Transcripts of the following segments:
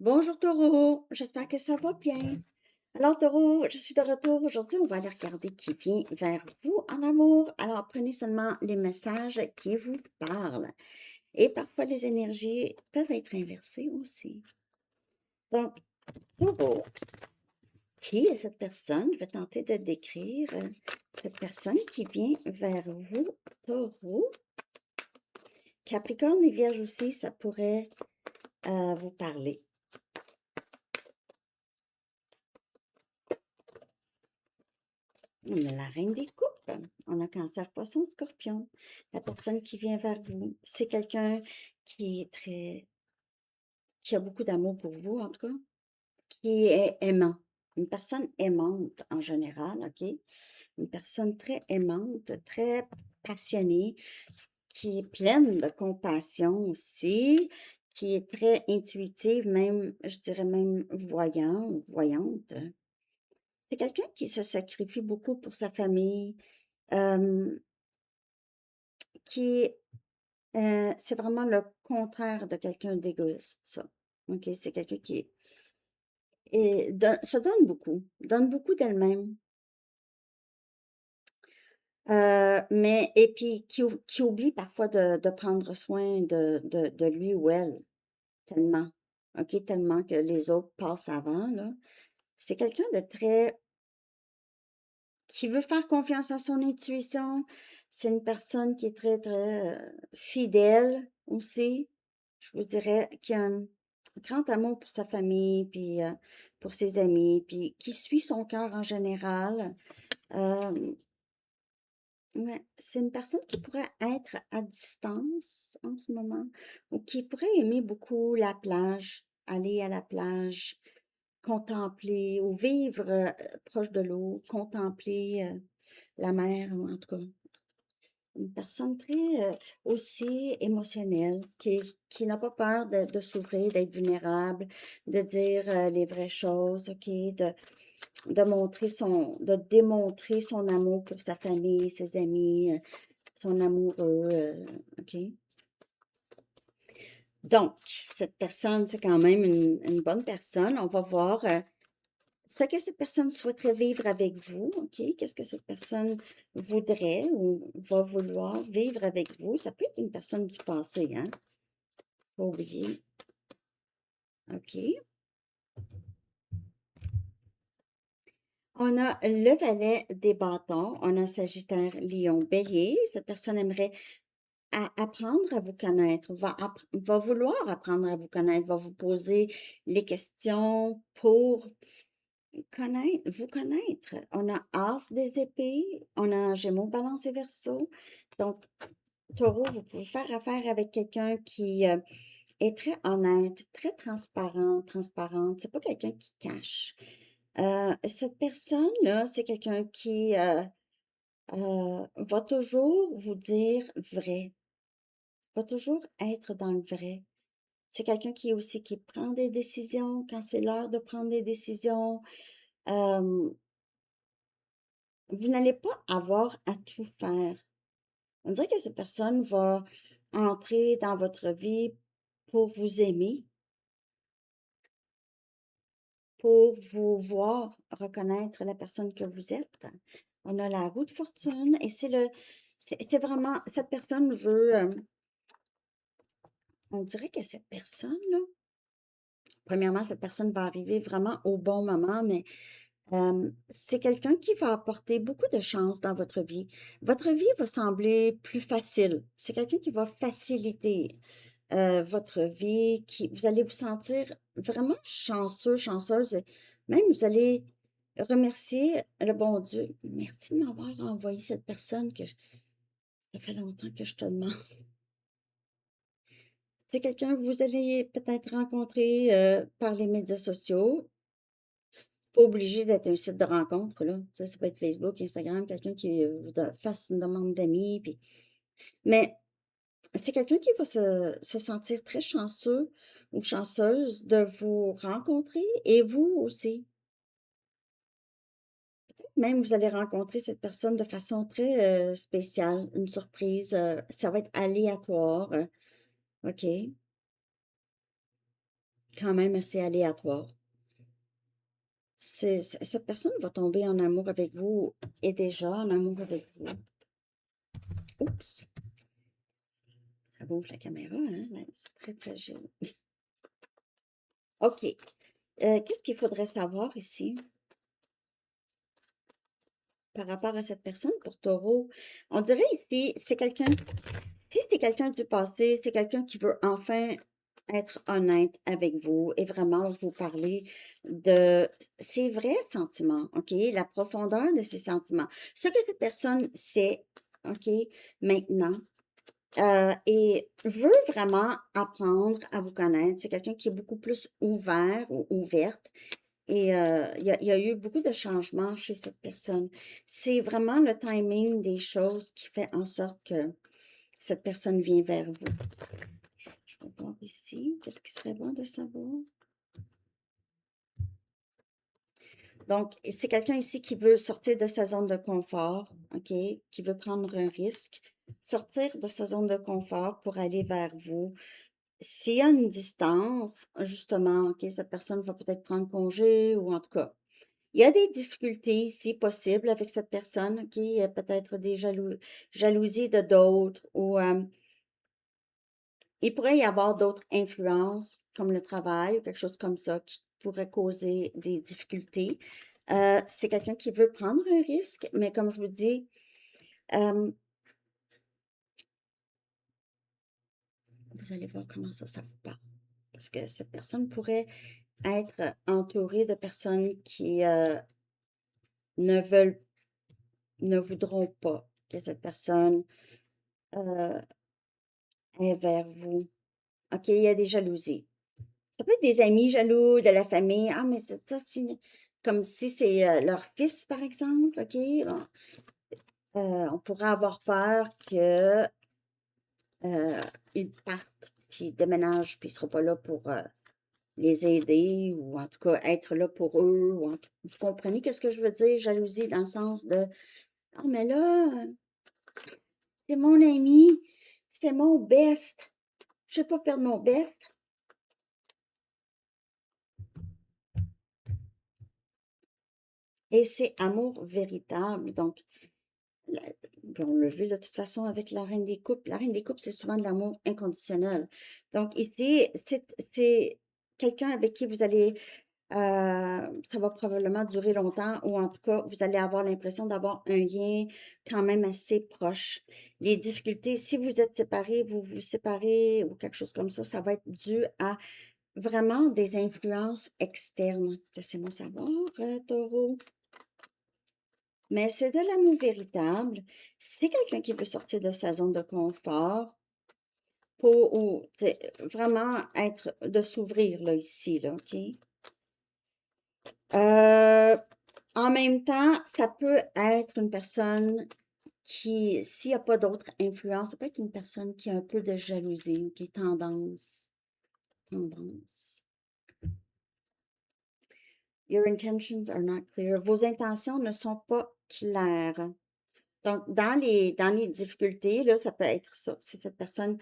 Bonjour Taureau, j'espère que ça va bien. Alors Taureau, je suis de retour. Aujourd'hui, on va aller regarder qui vient vers vous en amour. Alors prenez seulement les messages qui vous parlent. Et parfois, les énergies peuvent être inversées aussi. Donc, Taureau, qui est cette personne? Je vais tenter de décrire cette personne qui vient vers vous, Taureau. Capricorne et Vierge aussi, ça pourrait vous parler. On a la reine des coupes. On a cancer, poisson, scorpion. La personne qui vient vers vous, c'est quelqu'un qui est qui a beaucoup d'amour pour vous, en tout cas, qui est aimant. Une personne aimante en général, OK? Une personne très aimante, très passionnée, qui est pleine de compassion aussi, qui est très intuitive, même, je dirais même voyante. C'est quelqu'un qui se sacrifie beaucoup pour sa famille, euh, qui c'est vraiment le contraire de quelqu'un d'égoïste, ça. OK? C'est quelqu'un qui se donne beaucoup d'elle-même. Et puis qui oublie parfois de prendre soin de lui ou elle, tellement. OK? Tellement que les autres passent avant, là. C'est quelqu'un de très qui veut faire confiance à son intuition. C'est une personne qui est très, très fidèle aussi. Je vous dirais qui a un grand amour pour sa famille, puis pour ses amis, puis qui suit son cœur en général. Euh, ouais, c'est une personne qui pourrait être à distance en ce moment, ou qui pourrait aimer beaucoup la plage, aller à la plage, contempler ou vivre proche de l'eau, contempler la mer, ou en tout cas, une personne très aussi émotionnelle, qui n'a pas peur de s'ouvrir, d'être vulnérable, de dire les vraies choses, OK, de démontrer son amour pour sa famille, ses amis, son amoureux, OK. Donc, cette personne, c'est quand même une bonne personne. On va voir ce que cette personne souhaiterait vivre avec vous, OK? Qu'est-ce que cette personne voudrait ou va vouloir vivre avec vous? Ça peut être une personne du passé, hein? Pas oublier. OK. On a le valet des bâtons, on a Sagittaire, Lion, Bélier. Cette personne aimerait apprendre à vous connaître, va vouloir apprendre à vous connaître, va vous poser les questions pour vous connaître. On a As des épées, on a Gémeaux, Balance et Verseau. Donc, Taureau, vous pouvez faire affaire avec quelqu'un qui est très honnête, très transparente. C'est pas quelqu'un qui cache. Cette personne-là, c'est quelqu'un qui va toujours vous dire vrai, va toujours être dans le vrai. C'est quelqu'un qui aussi qui prend des décisions quand c'est l'heure de prendre des décisions. Euh, Vous n'allez pas avoir à tout faire. On dirait que cette personne va entrer dans votre vie pour vous aimer, pour vous voir reconnaître la personne que vous êtes. On a la roue de fortune et c'est vraiment, cette personne veut, on dirait que cette personne-là, premièrement, cette personne va arriver vraiment au bon moment, mais c'est quelqu'un qui va apporter beaucoup de chance dans votre vie. Votre vie va sembler plus facile. C'est quelqu'un qui va faciliter votre vie, vous allez vous sentir vraiment chanceux, chanceuse. Et même, vous allez remercier le bon Dieu. Merci de m'avoir envoyé cette personne ça fait longtemps que je te demande. C'est quelqu'un que vous allez peut-être rencontrer par les médias sociaux. Pas obligé d'être un site de rencontre, là. Tu sais, ça peut être Facebook, Instagram, quelqu'un qui vous fasse une demande d'amis. Mais c'est quelqu'un qui va se sentir très chanceux ou chanceuse de vous rencontrer et vous aussi. Même vous allez rencontrer cette personne de façon très spéciale, une surprise. Ça va être aléatoire. OK. quand même assez aléatoire. Cette personne va tomber en amour avec vous, est déjà en amour avec vous. Oups, ça bouge la caméra, hein? C'est très fragile. OK. Qu'est-ce qu'il faudrait savoir ici par rapport à cette personne pour Taureau? On dirait ici, si c'est quelqu'un du passé, c'est quelqu'un qui veut enfin être honnête avec vous et vraiment vous parler de ses vrais sentiments, OK? La profondeur de ses sentiments. Ce que cette personne sait, OK, maintenant, et veut vraiment apprendre à vous connaître. C'est quelqu'un qui est beaucoup plus ouvert ou ouverte. Et il y a eu beaucoup de changements chez cette personne. C'est vraiment le timing des choses qui fait en sorte que cette personne vient vers vous. Je vais voir ici, qu'est-ce qui serait bon de savoir? Donc, c'est quelqu'un ici qui veut sortir de sa zone de confort, OK? Qui veut prendre un risque, sortir de sa zone de confort pour aller vers vous. S'il y a une distance, justement, OK, cette personne va peut-être prendre congé ou en tout cas, il y a des difficultés ici possibles avec cette personne, OK? Il y a peut-être des jalousies de d'autres ou il pourrait y avoir d'autres influences comme le travail ou quelque chose comme ça qui pourrait causer des difficultés. C'est quelqu'un qui veut prendre un risque, mais comme je vous dis, euh, vous allez voir comment ça vous parle. Parce que cette personne pourrait être entourée de personnes qui ne veulent, ne voudront pas que cette personne euh, est vers vous. OK, il y a des jalousies. Ça peut être des amis jaloux, de la famille. Ah, mais c'est ça, comme si c'est leur fils, par exemple, OK? Bon, on pourrait avoir peur que ils partent, puis déménagent, puis ils ne seront pas là pour les aider, ou en tout cas être là pour eux. Vous comprenez qu'est-ce que je veux dire? Jalousie dans le sens de ah, mais là, c'est mon ami, c'est mon best. Je ne vais pas perdre mon best. Et c'est amour véritable. Donc, puis on l'a vu de toute façon avec la reine des coupes. La reine des coupes, c'est souvent de l'amour inconditionnel. Donc ici, c'est quelqu'un avec qui vous allez, ça va probablement durer longtemps ou en tout cas, vous allez avoir l'impression d'avoir un lien quand même assez proche. Les difficultés, si vous êtes séparés, vous vous séparez ou quelque chose comme ça va être dû à vraiment des influences externes. Laissez-moi savoir, Taureau. Mais c'est de l'amour véritable. C'est quelqu'un qui veut sortir de sa zone de confort pour ou, vraiment être, de s'ouvrir là, ici, là, OK? Euh, En même temps, ça peut être une personne qui, s'il n'y a pas d'autre influence, ça peut être une personne qui a un peu de jalousie, qui est tendance. Your intentions are not clear. Vos intentions ne sont pas claires. Donc, dans les difficultés, là, ça peut être ça. C'est cette personne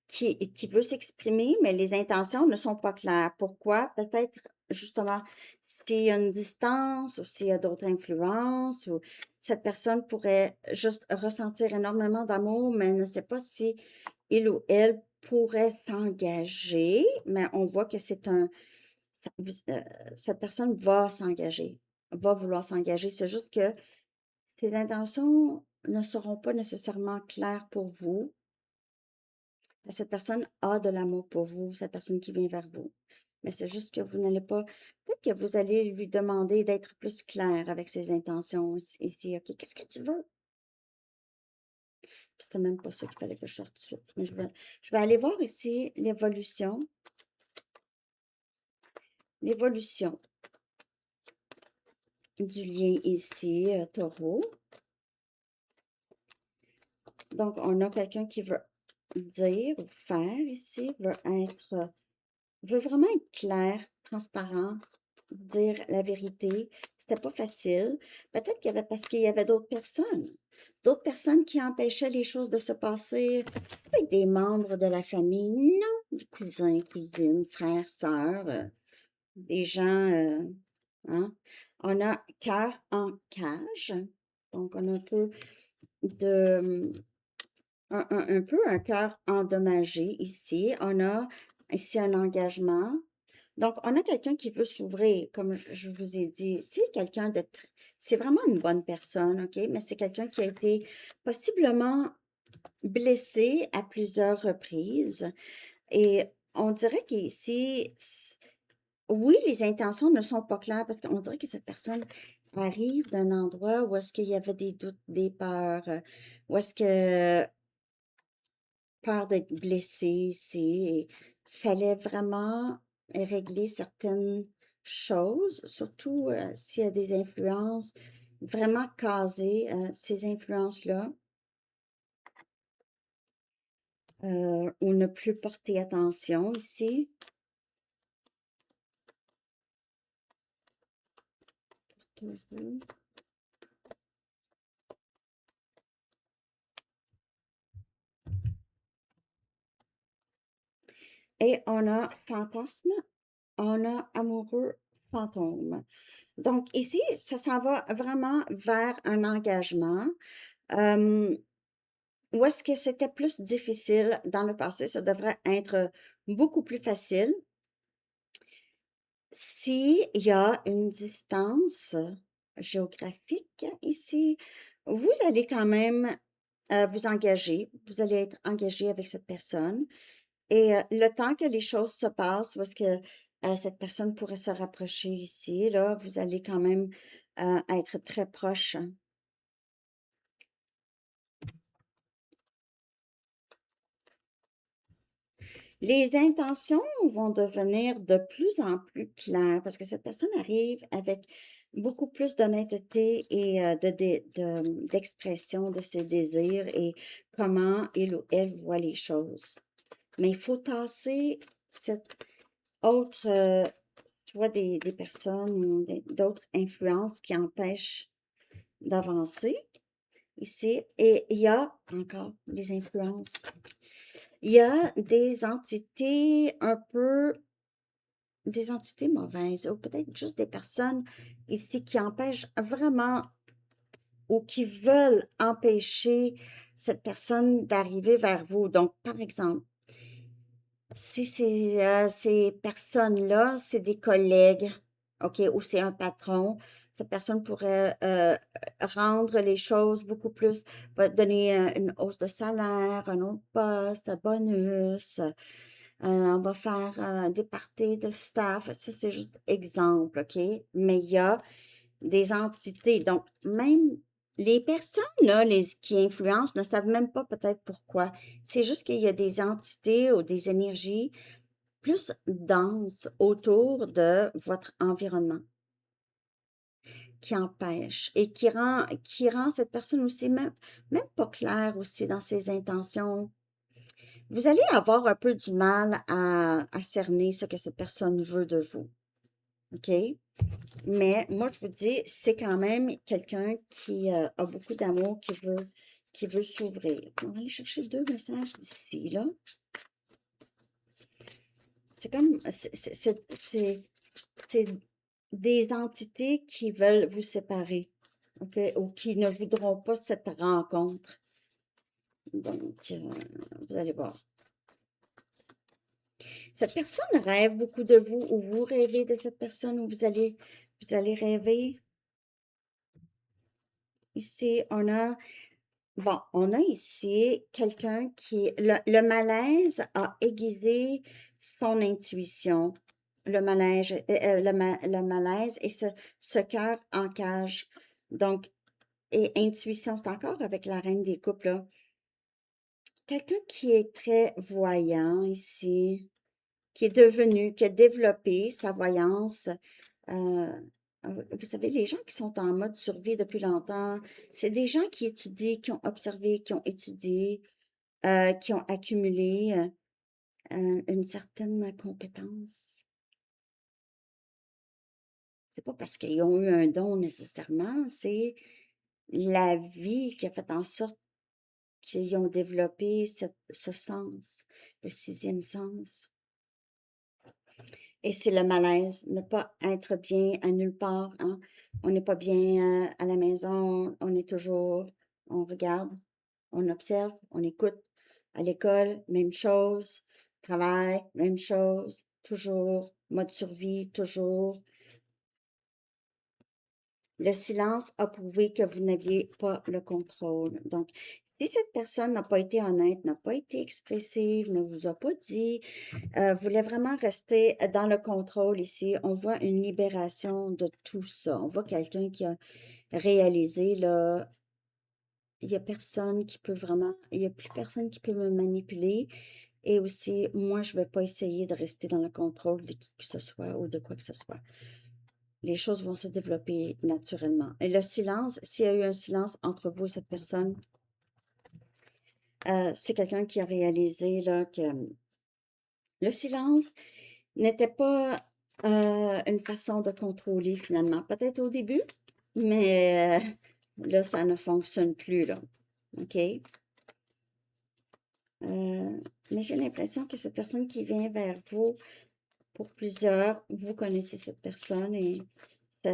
qui veut s'exprimer, mais les intentions ne sont pas claires. Pourquoi? Peut-être justement s'il y a une distance ou s'il y a d'autres influences ou cette personne pourrait juste ressentir énormément d'amour, mais ne sait pas si il ou elle pourrait s'engager, mais on voit que euh, cette personne va s'engager, va vouloir s'engager. C'est juste que ses intentions ne seront pas nécessairement claires pour vous. Cette personne a de l'amour pour vous, cette personne qui vient vers vous. Mais c'est juste que vous n'allez pas. Peut-être que vous allez lui demander d'être plus clair avec ses intentions ici. OK, qu'est-ce que tu veux? C'était même pas ça qu'il fallait que je sorte tout de suite. Mais je vais aller voir ici l'évolution. L'évolution du lien ici, Taureau. Donc, on a quelqu'un qui veut dire ou faire ici, veut vraiment être clair, transparent, dire la vérité. C'était pas facile. Peut-être qu'il y avait parce qu'il y avait d'autres personnes. d'autres personnes qui empêchaient les choses de se passer avec des membres de la famille. Non, des cousins, cousines, frères, sœurs, des gens, hein. On a cœur en cage, donc on a un peu de, un peu un cœur endommagé ici. On a ici un engagement. Donc, on a quelqu'un qui veut s'ouvrir, comme je vous ai dit. C'est quelqu'un de... C'est vraiment une bonne personne, OK? Mais c'est quelqu'un qui a été possiblement blessé à plusieurs reprises. Et on dirait qu'ici, oui, les intentions ne sont pas claires parce qu'on dirait que cette personne arrive d'un endroit où est-ce qu'il y avait des doutes, des peurs, où est-ce que peur d'être blessé, c'est fallait vraiment régler certaines choses, surtout s'il y a des influences, vraiment caser ces influences-là, ou ne plus porter attention ici. Mhm. Et on a fantasme, on a amoureux fantôme. Donc ici, ça s'en va vraiment vers un engagement. Euh, Où est-ce que c'était plus difficile dans le passé, ça devrait être beaucoup plus facile. S'il y a une distance géographique ici, vous allez quand même vous engager, vous allez être engagé avec cette personne. Et le temps que les choses se passent, où est-ce que cette personne pourrait se rapprocher ici, là, vous allez quand même être très proche. Les intentions vont devenir de plus en plus claires parce que cette personne arrive avec beaucoup plus d'honnêteté et d'expression de ses désirs et comment il ou elle voit les choses. Mais il faut tasser cette autre, tu vois, des personnes ou d'autres influences qui empêchent d'avancer ici. Et il y a encore des influences. Il y a des entités mauvaises, ou peut-être juste des personnes ici qui empêchent vraiment ou qui veulent empêcher cette personne d'arriver vers vous. Donc, par exemple, si ces personnes-là, c'est des collègues, OK, ou c'est un patron, cette personne pourrait rendre les choses beaucoup plus, va donner une hausse de salaire, un autre poste, un bonus, on va faire des parties de staff. Ça, c'est juste exemple, OK? Mais il y a des entités. Donc, même les personnes là, qui influencent ne savent même pas peut-être pourquoi. C'est juste qu'il y a des entités ou des énergies plus denses autour de votre environnement qui empêchent et qui rend cette personne aussi même pas claire aussi dans ses intentions. Vous allez avoir un peu du mal à cerner ce que cette personne veut de vous. OK? Mais moi, je vous dis, c'est quand même quelqu'un qui a beaucoup d'amour, qui veut s'ouvrir. On va aller chercher deux messages d'ici, là. C'est comme, c'est des entités qui veulent vous séparer, OK? Ou qui ne voudront pas cette rencontre. Donc, vous allez voir. Cette personne rêve beaucoup de vous, ou vous rêvez de cette personne, ou vous allez rêver. Ici, on a ici quelqu'un le malaise a aiguisé son intuition. Le malaise et ce cœur en cage. Donc, et intuition, c'est encore avec la reine des couples, là. Quelqu'un qui est très voyant ici, qui a développé sa voyance. euh, Vous savez, les gens qui sont en mode survie depuis longtemps, c'est des gens qui étudient, qui ont observé, qui ont étudié, qui ont accumulé une certaine compétence. C'est pas parce qu'ils ont eu un don nécessairement, c'est la vie qui a fait en sorte qu'ils ont développé ce sens, le sixième sens. Et c'est le malaise, ne pas être bien à nulle part, hein. On n'est pas bien à la maison, on est toujours, on regarde, on observe, on écoute. À l'école, même chose. Travail, même chose. Toujours, mode survie, toujours. Le silence a prouvé que vous n'aviez pas le contrôle. Donc, si cette personne n'a pas été honnête, n'a pas été expressive, ne vous a pas dit, voulait vraiment rester dans le contrôle ici, on voit une libération de tout ça. On voit quelqu'un qui a réalisé, là, il n'y a personne qui peut vraiment, il n'y a plus personne qui peut me manipuler. Et aussi, moi, je ne vais pas essayer de rester dans le contrôle de qui que ce soit ou de quoi que ce soit. Les choses vont se développer naturellement. Et le silence, s'il y a eu un silence entre vous et cette personne, c'est quelqu'un qui a réalisé là, que le silence n'était pas une façon de contrôler finalement. Peut-être au début, mais là, ça ne fonctionne plus, là. OK? Mais j'ai l'impression que cette personne qui vient vers vous, pour plusieurs, vous connaissez cette personne et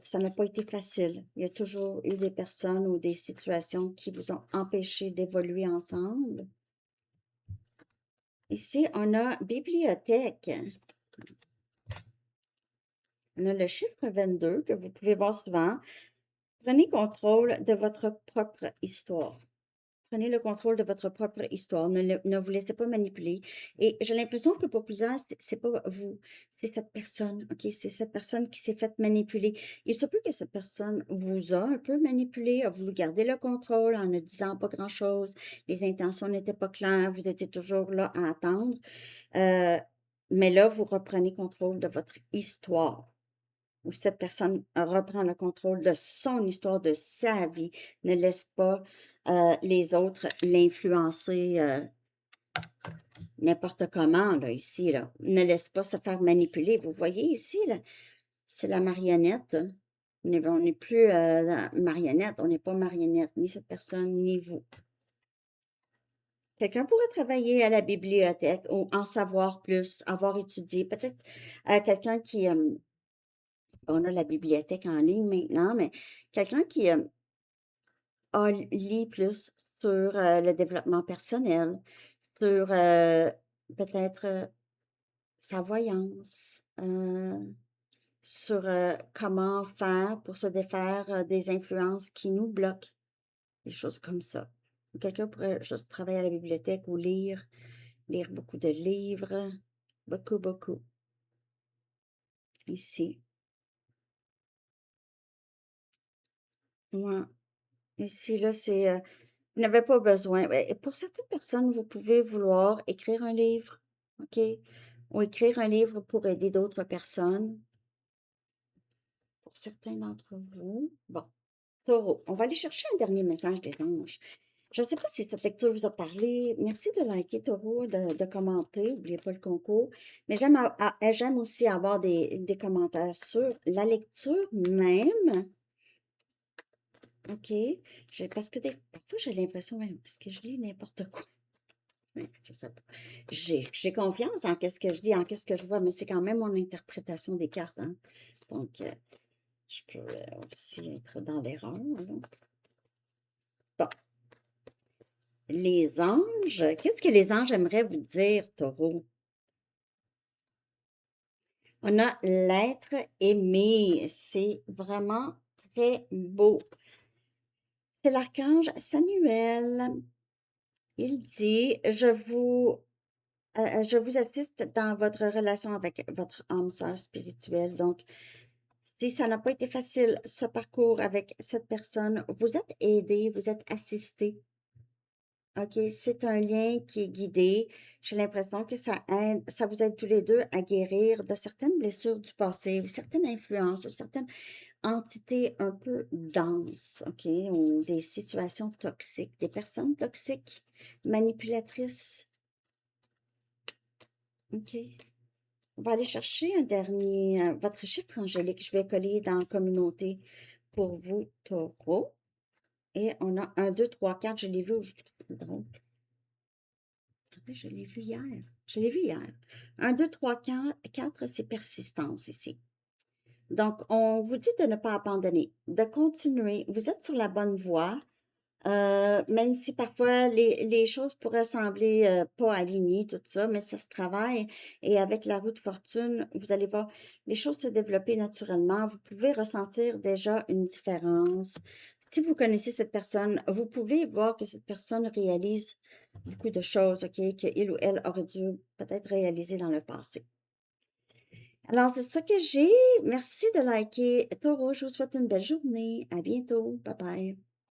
ça n'a pas été facile. Il y a toujours eu des personnes ou des situations qui vous ont empêché d'évoluer ensemble. Ici, on a bibliothèque. On a le chiffre 22 que vous pouvez voir souvent. Prenez contrôle de votre propre histoire. Prenez le contrôle de votre propre histoire. Ne vous laissez pas manipuler. Et j'ai l'impression que pour plusieurs, c'est pas vous, c'est cette personne. OK? C'est cette personne qui s'est faite manipuler. Il se peut que cette personne vous a un peu manipulé, a voulu garder le contrôle en ne disant pas grand-chose. Les intentions n'étaient pas claires. Vous étiez toujours là à attendre. Mais là, vous reprenez contrôle de votre histoire. Où cette personne reprend le contrôle de son histoire, de sa vie, ne laisse pas les autres l'influencer n'importe comment, là, ici, là. Ne laisse pas se faire manipuler. Vous voyez ici, là, c'est la marionnette. Hein. On n'est plus marionnette, on n'est pas marionnette, ni cette personne, ni vous. Quelqu'un pourrait travailler à la bibliothèque ou en savoir plus, avoir étudié. Peut-être quelqu'un qui... on a la bibliothèque en ligne maintenant, mais quelqu'un qui lit plus sur le développement personnel, sur peut-être sa voyance, sur comment faire pour se défaire des influences qui nous bloquent, des choses comme ça. Quelqu'un pourrait juste travailler à la bibliothèque ou lire beaucoup de livres, beaucoup, beaucoup. Ici. Ouais. Ici, là, c'est... vous n'avez pas besoin. Pour certaines personnes, vous pouvez vouloir écrire un livre, OK? Ou écrire un livre pour aider d'autres personnes. Pour certains d'entre vous. Bon, Taureau, on va aller chercher un dernier message des anges. Je ne sais pas si cette lecture vous a parlé. Merci de liker, Taureau, de commenter. N'oubliez pas le concours. Mais j'aime aussi avoir des commentaires sur la lecture même. OK. Parce que parfois, j'ai l'impression, est-ce que je lis n'importe quoi? Je sais pas. J'ai confiance en qu'est-ce que je lis, en qu'est-ce que je vois, mais c'est quand même mon interprétation des cartes, hein. Donc, je peux aussi être dans l'erreur, là. Bon. Les anges, qu'est-ce que les anges aimeraient vous dire, Taureau? On a l'être aimé. C'est vraiment très beau. C'est l'archange Samuel. Il dit, je vous assiste dans votre relation avec votre âme sœur spirituelle. Donc, si ça n'a pas été facile, ce parcours avec cette personne, vous êtes aidé, vous êtes assisté. OK, c'est un lien qui est guidé. J'ai l'impression que ça vous aide tous les deux à guérir de certaines blessures du passé ou certaines influences ou certaines entités un peu denses, OK, ou des situations toxiques, des personnes toxiques, manipulatrices. OK. On va aller chercher un dernier, votre chiffre angélique. Je vais coller dans communauté pour vous, Taureau. Et on a 1, 2, 3, 4. Je l'ai vu aujourd'hui. C'est drôle. Attendez, je l'ai vu hier. Je l'ai vu hier. 1, 2, 3, 4, c'est persistance ici. Donc, on vous dit de ne pas abandonner, de continuer. Vous êtes sur la bonne voie. Même si parfois les choses pourraient sembler pas alignées, tout ça, mais ça se travaille. Et avec la roue de fortune, vous allez voir les choses se développer naturellement. Vous pouvez ressentir déjà une différence. Si vous connaissez cette personne, vous pouvez voir que cette personne réalise beaucoup de choses, OK, qu'il ou elle aurait dû peut-être réaliser dans le passé. Alors, c'est ça que j'ai. Merci de liker Taureau. Je vous souhaite une belle journée. À bientôt. Bye bye.